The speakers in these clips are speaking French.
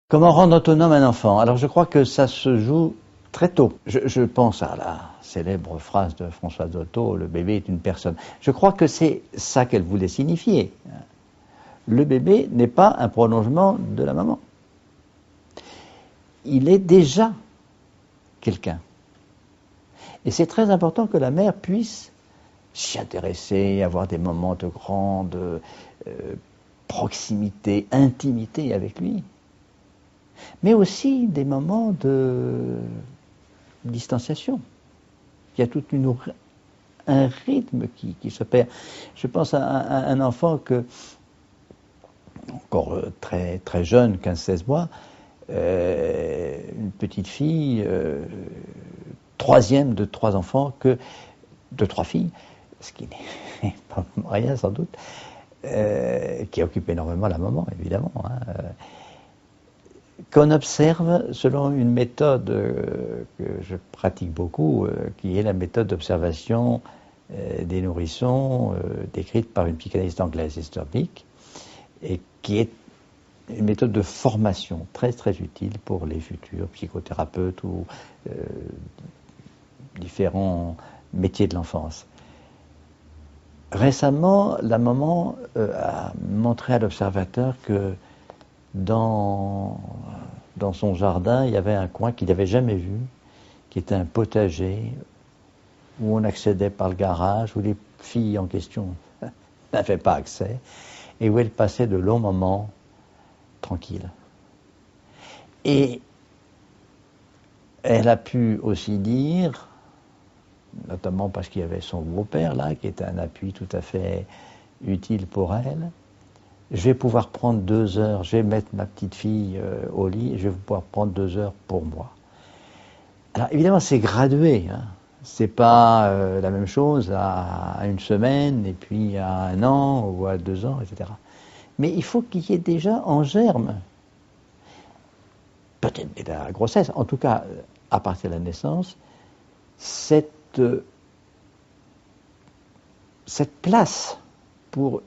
Comment rendre autonome un enfant? Alors je crois que ça se joue très tôt. Je pense à la célèbre phrase de Françoise Dolto, le bébé est une personne. Je crois que c'est ça qu'elle voulait signifier. Le bébé n'est pas un prolongement de la maman. Il est déjà quelqu'un. Et c'est très important que la mère puisse s'y intéresser, avoir des moments de grande proximité, intimité avec lui. Mais aussi des moments de distanciation. Il y a tout un rythme qui se perd. Je pense à un enfant encore très, très jeune, 15-16 mois, une petite fille, troisième de 3 enfants, de 3 filles, ce qui n'est pas rien sans doute, qui occupe énormément la maman, évidemment. Qu'on observe selon une méthode que je pratique beaucoup, qui est la méthode d'observation des nourrissons, décrite par une psychanalyste anglaise historique, et qui est une méthode de formation très très utile pour les futurs psychothérapeutes ou différents métiers de l'enfance. Récemment, la maman a montré à l'observateur que dans son jardin, il y avait un coin qu'il n'avait jamais vu, qui était un potager, où on accédait par le garage, où les filles en question n'avaient pas accès, et où elles passaient de longs moments tranquilles. Et elle a pu aussi dire, notamment parce qu'il y avait son beau-père là, qui était un appui tout à fait utile pour elle, je vais pouvoir prendre 2 heures, je vais mettre ma petite fille au lit, et je vais pouvoir prendre 2 heures pour moi. Alors évidemment c'est gradué, hein. C'est pas la même chose à 1 semaine, et puis à 1 an, ou à 2 ans, etc. Mais il faut qu'il y ait déjà en germe, peut-être dès la grossesse, en tout cas à partir de la naissance, cette place pour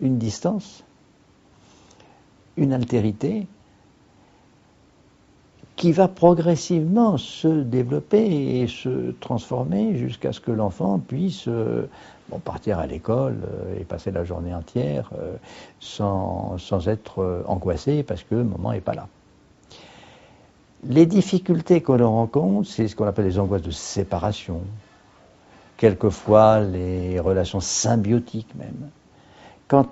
une distance, une altérité, qui va progressivement se développer et se transformer jusqu'à ce que l'enfant puisse partir à l'école et passer la journée entière sans être angoissé parce que maman n'est pas là. Les difficultés que l'on rencontre, c'est ce qu'on appelle les angoisses de séparation, quelquefois les relations symbiotiques même. Quand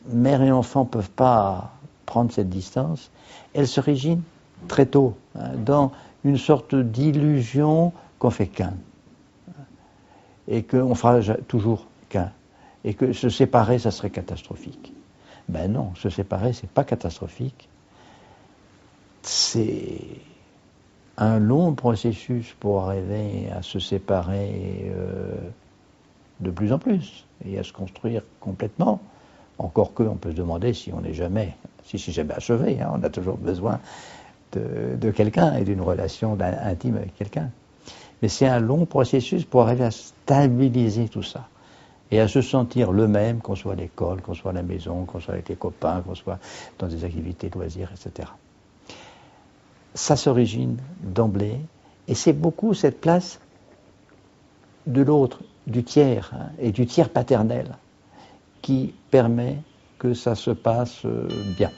mère et enfant ne peuvent pas prendre cette distance, elles s'originent très tôt, dans une sorte d'illusion qu'on fait qu'un, et qu'on fera toujours qu'un, et que se séparer, ça serait catastrophique. Ben non, se séparer, c'est pas catastrophique. C'est un long processus pour arriver à se séparer de plus en plus, et à se construire complètement. Encore que, on peut se demander si on n'est jamais, si c'est jamais achevé, hein, on a toujours besoin de quelqu'un et d'une relation intime avec quelqu'un. Mais c'est un long processus pour arriver à stabiliser tout ça et à se sentir le même, qu'on soit à l'école, qu'on soit à la maison, qu'on soit avec les copains, qu'on soit dans des activités de loisirs, etc. Ça s'origine d'emblée et c'est beaucoup cette place de l'autre, du tiers, et du tiers paternel qui permet que ça se passe bien.